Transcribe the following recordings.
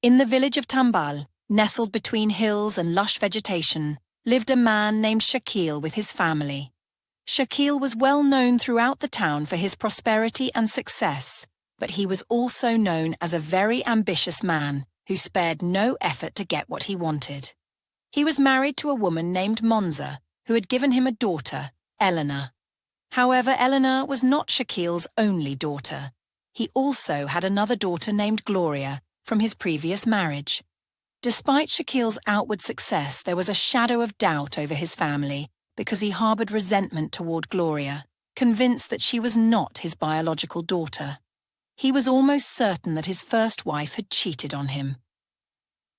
In the village of Tambal, nestled between hills and lush vegetation, lived a man named Shaquille with his family. Shaquille was well known throughout the town for his prosperity and success, but he was also known as a very ambitious man who spared no effort to get what he wanted. He was married to a woman named Monza, who had given him a daughter, Elena. However, Elena was not Shaquille's only daughter. He also had another daughter named Gloria from his previous marriage. Despite Shaquille's outward success, there was a shadow of doubt over his family because he harbored resentment toward Gloria, convinced that she was not his biological daughter. He was almost certain that his first wife had cheated on him.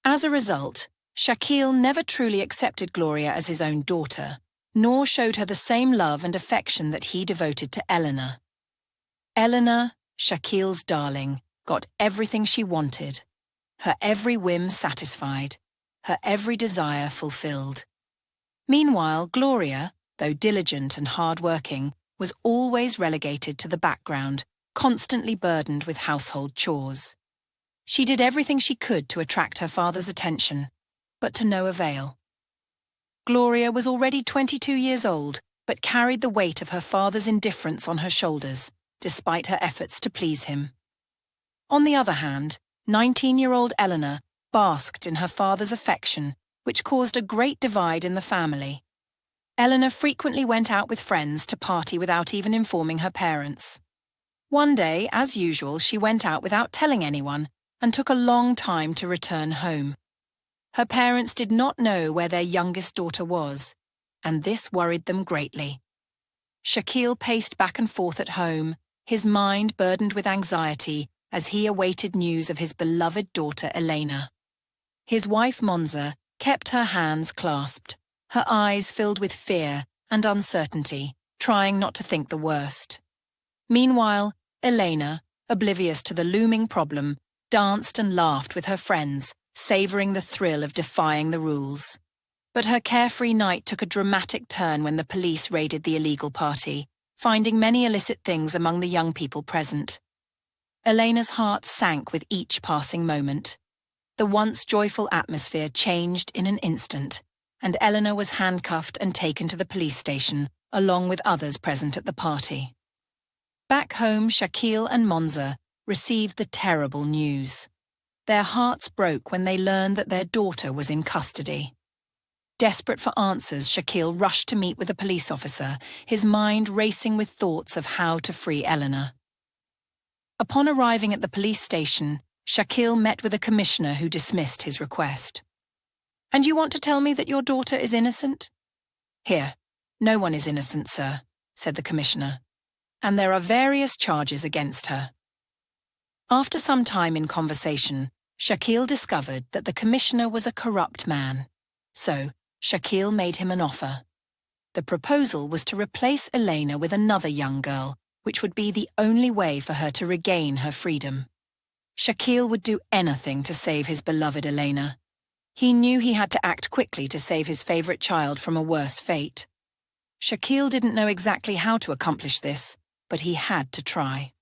As a result, Shaquille never truly accepted Gloria as his own daughter, nor showed her the same love and affection that he devoted to Elena. Elena, Shaquille's darling, got everything she wanted, her every whim satisfied, her every desire fulfilled. Meanwhile, Gloria, though diligent and hard-working, was always relegated to the background, constantly burdened with household chores. She did everything she could to attract her father's attention, but to no avail. Gloria was already 22 years old, but carried the weight of her father's indifference on her shoulders, despite her efforts to please him. On the other hand, 19-year-old Elena basked in her father's affection, which caused a great divide in the family. Elena frequently went out with friends to party without even informing her parents. One day, as usual, she went out without telling anyone and took a long time to return home. Her parents did not know where their youngest daughter was, and this worried them greatly. Shaquille paced back and forth at home, his mind burdened with anxiety as he awaited news of his beloved daughter Elena. His wife Monza kept her hands clasped, her eyes filled with fear and uncertainty, trying not to think the worst. Meanwhile, Elena, oblivious to the looming problem, danced and laughed with her friends, savouring the thrill of defying the rules. But her carefree night took a dramatic turn when the police raided the illegal party, finding many illicit things among the young people present. Elena's heart sank with each passing moment. The once joyful atmosphere changed in an instant, and Elena was handcuffed and taken to the police station, along with others present at the party. Back home, Shaquille and Monza received the terrible news. Their hearts broke when they learned that their daughter was in custody. Desperate for answers, Shaquille rushed to meet with a police officer, his mind racing with thoughts of how to free Elena. Upon arriving at the police station, Shaquille met with a commissioner who dismissed his request. "And you want to tell me that your daughter is innocent?" "Here, no one is innocent, sir," said the commissioner, "and there are various charges against her." After some time in conversation, Shaquille discovered that the commissioner was a corrupt man. So, Shaquille made him an offer. The proposal was to replace Elena with another young girl, which would be the only way for her to regain her freedom. Shaquille would do anything to save his beloved Elena. He knew he had to act quickly to save his favorite child from a worse fate. Shaquille didn't know exactly how to accomplish this, but he had to try.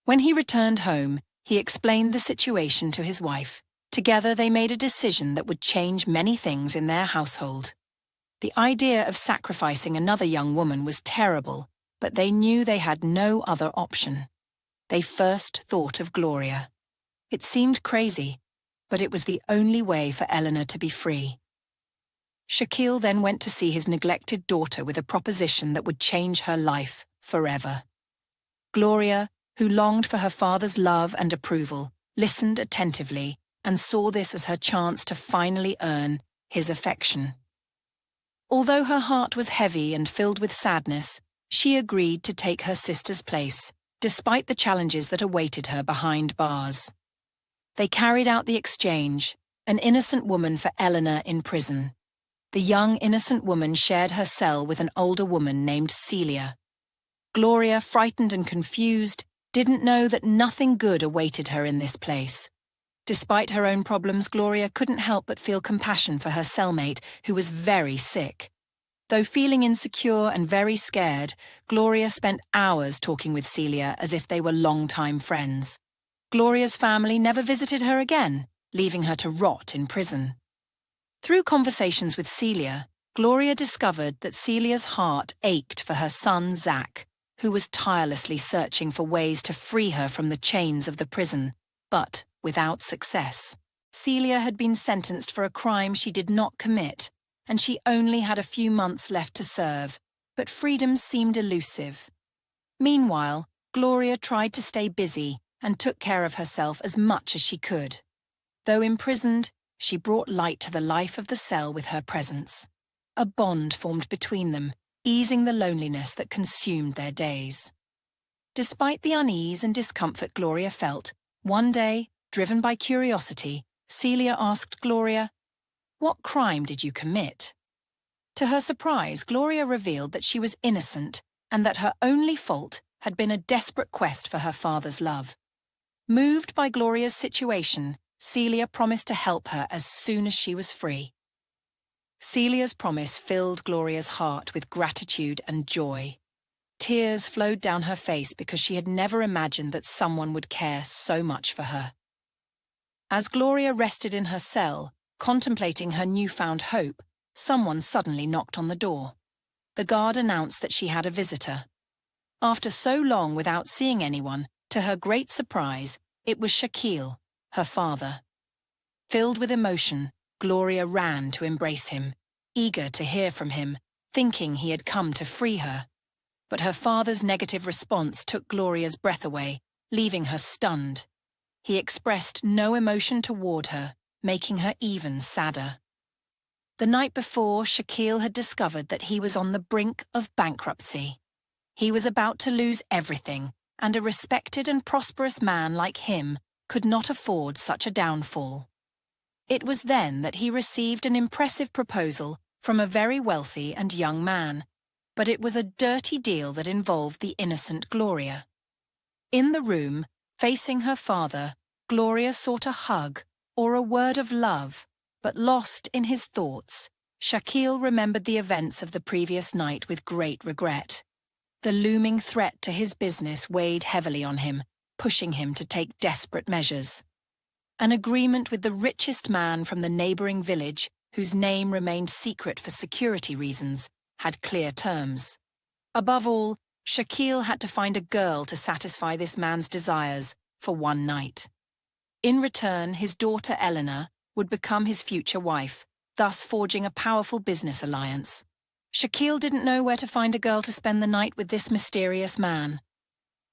When he returned home, he explained the situation to his wife. Together they made a decision that would change many things in their household. The idea of sacrificing another young woman was terrible, but they knew they had no other option. They first thought of Gloria. It seemed crazy, but it was the only way for Elena to be free. Shaquille then went to see his neglected daughter with a proposition that would change her life forever. Gloria, who longed for her father's love and approval, listened attentively and saw this as her chance to finally earn his affection. Although her heart was heavy and filled with sadness, she agreed to take her sister's place, despite the challenges that awaited her behind bars. They carried out the exchange, an innocent woman for Elena in prison. The young innocent woman shared her cell with an older woman named Celia. Gloria, frightened and confused, didn't know that nothing good awaited her in this place. Despite her own problems, Gloria couldn't help but feel compassion for her cellmate, who was very sick. Though feeling insecure and very scared, Gloria spent hours talking with Celia as if they were long-time friends. Gloria's family never visited her again, leaving her to rot in prison. Through conversations with Celia, Gloria discovered that Celia's heart ached for her son Zach, who was tirelessly searching for ways to free her from the chains of the prison, but without success. Celia had been sentenced for a crime she did not commit, and she only had a few months left to serve, but freedom seemed elusive. Meanwhile, Gloria tried to stay busy and took care of herself as much as she could. Though imprisoned, she brought light to the life of the cell with her presence. A bond formed between them, easing the loneliness that consumed their days. Despite the unease and discomfort Gloria felt, one day, driven by curiosity, Celia asked Gloria, "What crime did you commit?" To her surprise, Gloria revealed that she was innocent and that her only fault had been a desperate quest for her father's love. Moved by Gloria's situation, Celia promised to help her as soon as she was free. Celia's promise filled Gloria's heart with gratitude and joy. Tears flowed down her face because she had never imagined that someone would care so much for her. As Gloria rested in her cell, contemplating her newfound hope, someone suddenly knocked on the door. The guard announced that she had a visitor. After so long without seeing anyone, to her great surprise, it was Shaquille, her father. Filled with emotion, Gloria ran to embrace him, eager to hear from him, thinking he had come to free her. But her father's negative response took Gloria's breath away, leaving her stunned. He expressed no emotion toward her, making her even sadder. The night before, Shaquille had discovered that he was on the brink of bankruptcy. He was about to lose everything, and a respected and prosperous man like him could not afford such a downfall. It was then that he received an impressive proposal from a very wealthy and young man, but it was a dirty deal that involved the innocent Gloria. In the room, facing her father, Gloria sought a hug or a word of love, but lost in his thoughts, Shaquille remembered the events of the previous night with great regret. The looming threat to his business weighed heavily on him, pushing him to take desperate measures. An agreement with the richest man from the neighboring village, whose name remained secret for security reasons, had clear terms. Above all, Shaquille had to find a girl to satisfy this man's desires for one night. In return, his daughter Elena would become his future wife, thus forging a powerful business alliance. Shaquille didn't know where to find a girl to spend the night with this mysterious man.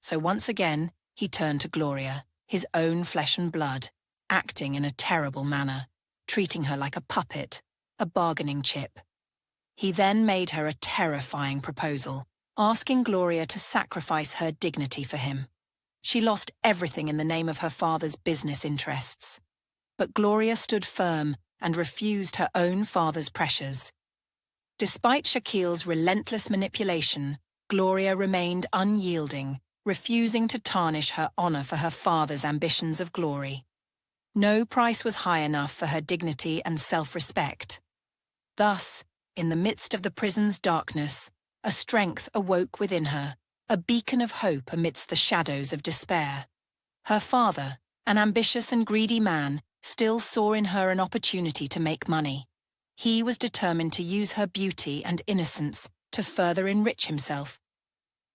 So once again, he turned to Gloria, his own flesh and blood, acting in a terrible manner, treating her like a puppet, a bargaining chip. He then made her a terrifying proposal, asking Gloria to sacrifice her dignity for him. She lost everything in the name of her father's business interests. But Gloria stood firm and refused her own father's pressures. Despite Shaquille's relentless manipulation, Gloria remained unyielding, refusing to tarnish her honor for her father's ambitions of glory. No price was high enough for her dignity and self-respect. Thus, in the midst of the prison's darkness, a strength awoke within her, a beacon of hope amidst the shadows of despair. Her father, an ambitious and greedy man, still saw in her an opportunity to make money. He was determined to use her beauty and innocence to further enrich himself.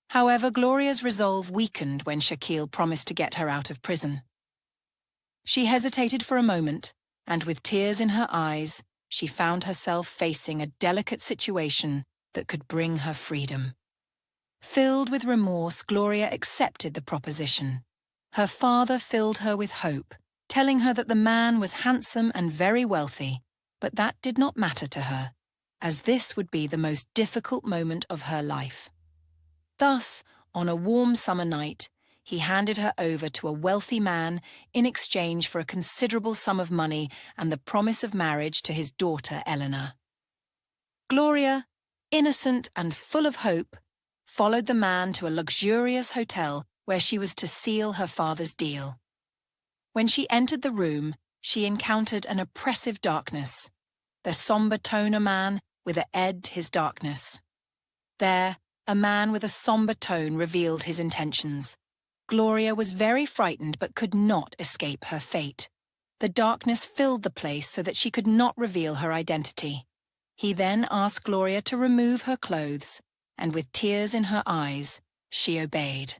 However, Gloria's resolve weakened when Shaquille promised to get her out of prison. She hesitated for a moment, and with tears in her eyes, she found herself facing a delicate situation that could bring her freedom. Filled with remorse, Gloria accepted the proposition. Her father filled her with hope, telling her that the man was handsome and very wealthy, but that did not matter to her, as this would be the most difficult moment of her life. Thus, on a warm summer night, he handed her over to a wealthy man in exchange for a considerable sum of money and the promise of marriage to his daughter Elena. Gloria, innocent and full of hope, followed the man to a luxurious hotel where she was to seal her father's deal. When she entered the room, she encountered an oppressive darkness. The somber tone a man with a ed his darkness. There, a man with a somber tone revealed his intentions. Gloria was very frightened but could not escape her fate. The darkness filled the place so that she could not reveal her identity. He then asked Gloria to remove her clothes, and with tears in her eyes, she obeyed.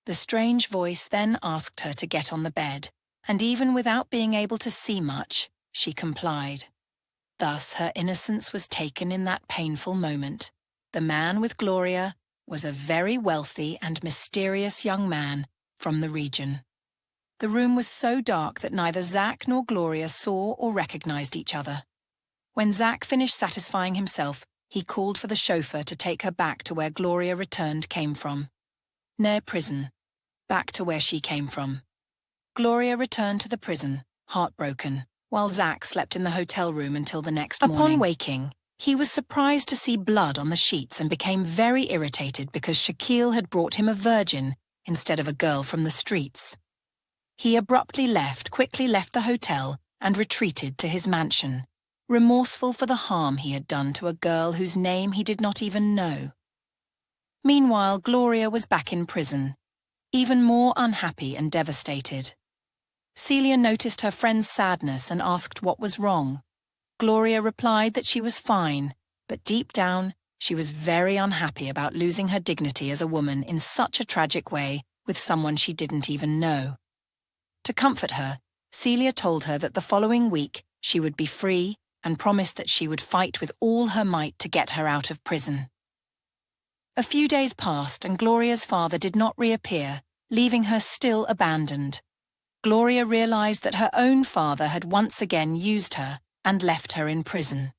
The strange voice then asked her to get on the bed, and even without being able to see much, she complied. Thus her innocence was taken in that painful moment. The man with Gloria was a very wealthy and mysterious young man from the region. The room was so dark that neither Zach nor Gloria saw or recognized each other. When Zach finished satisfying himself, he called for the chauffeur to take her back to where Gloria returned came from. Near prison, back to where she came from. Gloria returned to the prison, heartbroken, while Zach slept in the hotel room until the next morning. Upon waking, he was surprised to see blood on the sheets and became very irritated because Shaquille had brought him a virgin instead of a girl from the streets. He abruptly quickly left the hotel and retreated to his mansion, remorseful for the harm he had done to a girl whose name he did not even know. Meanwhile, Gloria was back in prison, even more unhappy and devastated. Celia noticed her friend's sadness and asked what was wrong. Gloria replied that she was fine, but deep down, she was very unhappy about losing her dignity as a woman in such a tragic way with someone she didn't even know. To comfort her, Celia told her that the following week she would be free and promised that she would fight with all her might to get her out of prison. A few days passed and Gloria's father did not reappear, leaving her still abandoned. Gloria realized that her own father had once again used her and left her in prison.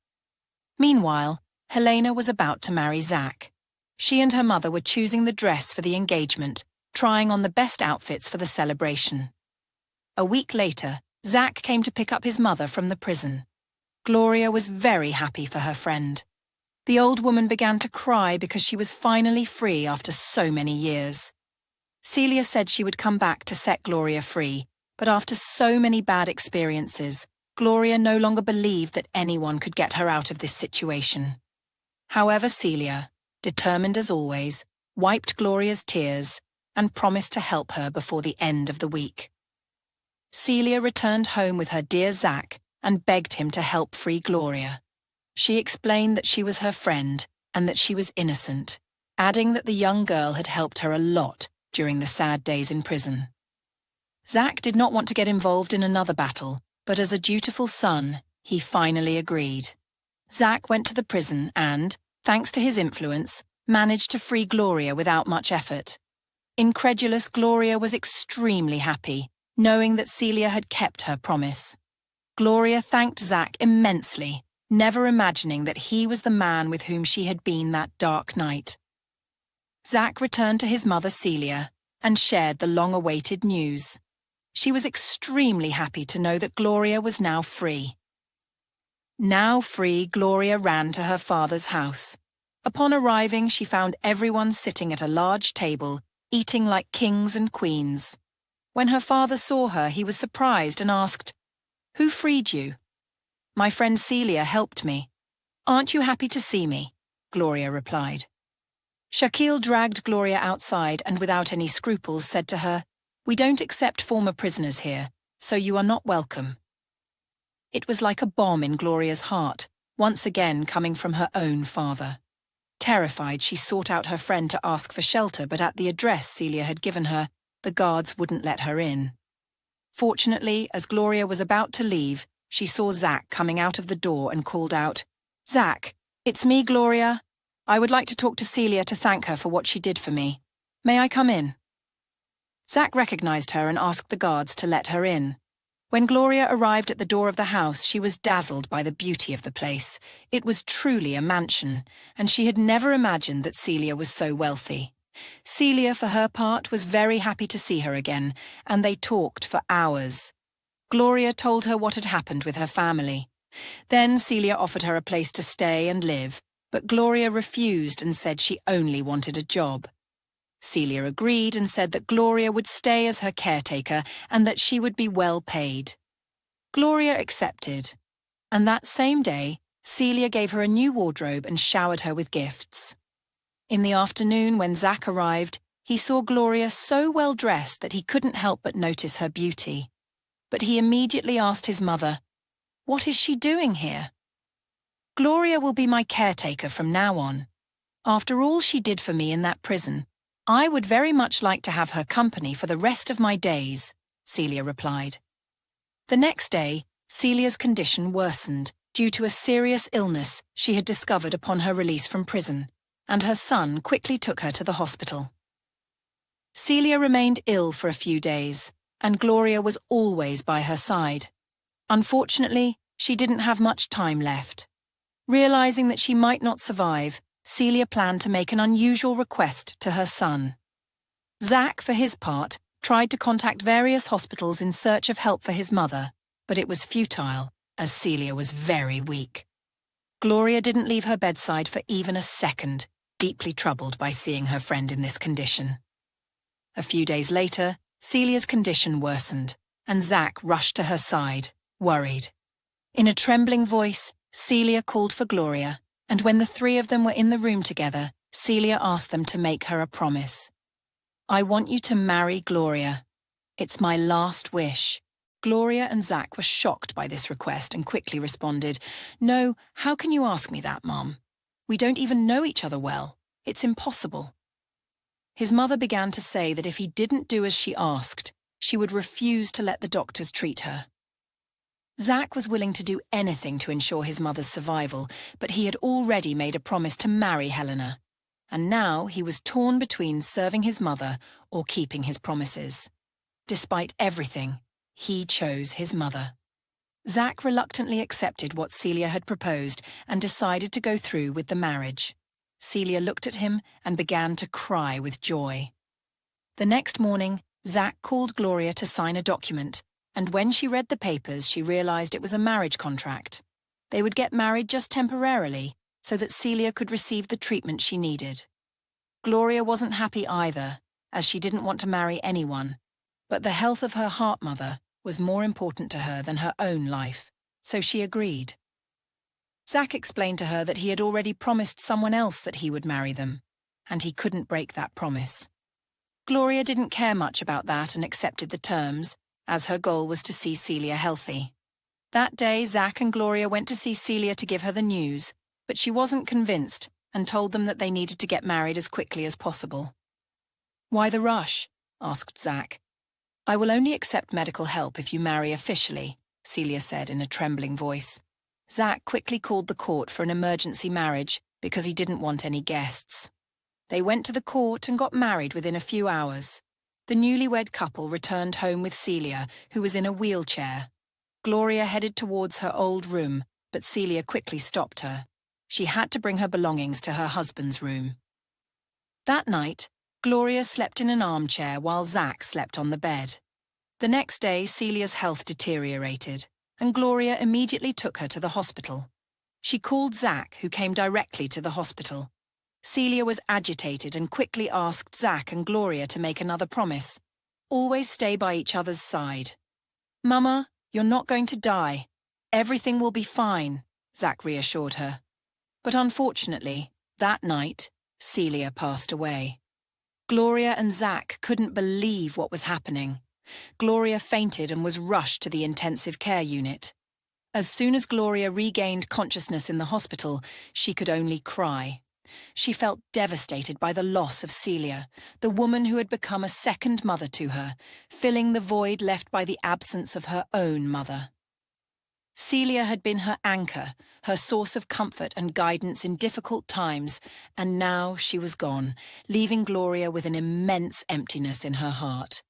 Meanwhile, Elena was about to marry Zach. She and her mother were choosing the dress for the engagement, trying on the best outfits for the celebration. A week later, Zach came to pick up his mother from the prison. Gloria was very happy for her friend. The old woman began to cry because she was finally free after so many years. Celia said she would come back to set Gloria free, but after so many bad experiences, Gloria no longer believed that anyone could get her out of this situation. However, Celia, determined as always, wiped Gloria's tears and promised to help her before the end of the week. Celia returned home with her dear Zach and begged him to help free Gloria. She explained that she was her friend and that she was innocent, adding that the young girl had helped her a lot during the sad days in prison. Zach did not want to get involved in another battle, but as a dutiful son, he finally agreed. Zach went to the prison and, thanks to his influence, managed to free Gloria without much effort. Incredulous Gloria was extremely happy, knowing that Celia had kept her promise. Gloria thanked Zach immensely, never imagining that he was the man with whom she had been that dark night. Zach returned to his mother Celia and shared the long-awaited news. She was extremely happy to know that Gloria was now free. Now free, Gloria ran to her father's house. Upon arriving, she found everyone sitting at a large table, eating like kings and queens. When her father saw her, he was surprised and asked, "Who freed you?" "My friend Celia helped me." "Aren't you happy to see me?" Gloria replied. Shaquille dragged Gloria outside and without any scruples said to her, "We don't accept former prisoners here, so you are not welcome." It was like a bomb in Gloria's heart, once again coming from her own father. Terrified, she sought out her friend to ask for shelter, but at the address Celia had given her, the guards wouldn't let her in. Fortunately, as Gloria was about to leave, she saw Zach coming out of the door and called out, "Zach, it's me, Gloria. I would like to talk to Celia to thank her for what she did for me. May I come in?" Zach recognized her and asked the guards to let her in. When Gloria arrived at the door of the house, she was dazzled by the beauty of the place. It was truly a mansion, and she had never imagined that Celia was so wealthy. Celia, for her part, was very happy to see her again, and they talked for hours. Gloria told her what had happened with her family. Then Celia offered her a place to stay and live, but Gloria refused and said she only wanted a job. Celia agreed and said that Gloria would stay as her caretaker and that she would be well paid. Gloria accepted, and that same day, Celia gave her a new wardrobe and showered her with gifts. In the afternoon, when Zach arrived, He saw Gloria so well dressed that he couldn't help but notice her beauty. But he immediately asked his mother, "What is she doing here?" "Gloria will be my caretaker from now on. After all she did for me in that prison, I would very much like to have her company for the rest of my days," Celia replied. The next day, Celia's condition worsened due to a serious illness she had discovered upon her release from prison, and her son quickly took her to the hospital. Celia remained ill for a few days, and Gloria was always by her side. Unfortunately, she didn't have much time left. Realizing that she might not survive, Celia planned to make an unusual request to her son. Zach, for his part, tried to contact various hospitals in search of help for his mother, but it was futile, as Celia was very weak. Gloria didn't leave her bedside for even a second, deeply troubled by seeing her friend in this condition. A few days later, Celia's condition worsened, and Zach rushed to her side, worried. In a trembling voice, Celia called for Gloria, and when the three of them were in the room together, Celia asked them to make her a promise. "I want you to marry Gloria. It's my last wish." Gloria and Zach were shocked by this request and quickly responded, "No, how can you ask me that, Mom? We don't even know each other well. It's impossible." His mother began to say that if he didn't do as she asked, she would refuse to let the doctors treat her. Zach was willing to do anything to ensure his mother's survival, but he had already made a promise to marry Helena, and now he was torn between serving his mother or keeping his promises. Despite everything, he chose his mother. Zach reluctantly accepted what Celia had proposed and decided to go through with the marriage. Celia looked at him and began to cry with joy. The next morning, Zach called Gloria to sign a document, and when she read the papers, she realized it was a marriage contract. They would get married just temporarily, so that Celia could receive the treatment she needed. Gloria wasn't happy either, as she didn't want to marry anyone, but the health of her heart mother was more important to her than her own life, so she agreed. Zach explained to her that he had already promised someone else that he would marry them, and he couldn't break that promise. Gloria didn't care much about that and accepted the terms, as her goal was to see Celia healthy. That day, Zach and Gloria went to see Celia to give her the news, but she wasn't convinced and told them that they needed to get married as quickly as possible. "Why the rush?" asked Zach. "I will only accept medical help if you marry officially," Celia said in a trembling voice. Zach quickly called the court for an emergency marriage because he didn't want any guests. They went to the court and got married within a few hours. The newlywed couple returned home with Celia, who was in a wheelchair. Gloria headed towards her old room, but Celia quickly stopped her. She had to bring her belongings to her husband's room. That night, Gloria slept in an armchair while Zach slept on the bed. The next day, Celia's health deteriorated, and Gloria immediately took her to the hospital. She called Zach, who came directly to the hospital. Celia was agitated and quickly asked Zach and Gloria to make another promise. Always stay by each other's side. "Mama, you're not going to die. Everything will be fine," Zach reassured her. But unfortunately, that night, Celia passed away. Gloria and Zach couldn't believe what was happening. Gloria fainted and was rushed to the intensive care unit. As soon as Gloria regained consciousness in the hospital, she could only cry. She felt devastated by the loss of Celia, the woman who had become a second mother to her, filling the void left by the absence of her own mother. Celia had been her anchor, her source of comfort and guidance in difficult times, and now she was gone, leaving Gloria with an immense emptiness in her heart.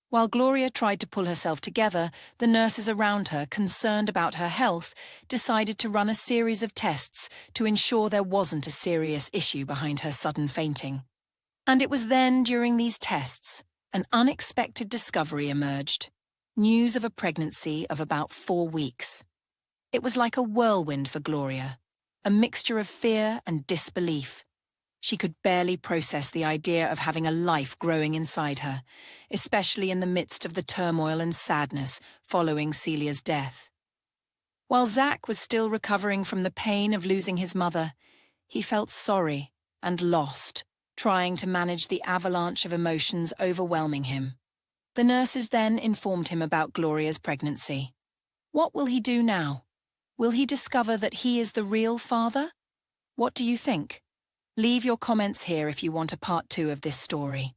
While Gloria tried to pull herself together, the nurses around her, concerned about her health, decided to run a series of tests to ensure there wasn't a serious issue behind her sudden fainting. And it was then, during these tests, an unexpected discovery emerged. News of a pregnancy of about 4 weeks. It was like a whirlwind for Gloria, a mixture of fear and disbelief. She could barely process the idea of having a life growing inside her, especially in the midst of the turmoil and sadness following Celia's death. While Zach was still recovering from the pain of losing his mother, he felt sorry and lost, trying to manage the avalanche of emotions overwhelming him. The nurses then informed him about Gloria's pregnancy. What will he do now? Will he discover that he is the real father? What do you think? Leave your comments here if you want a part 2 of this story.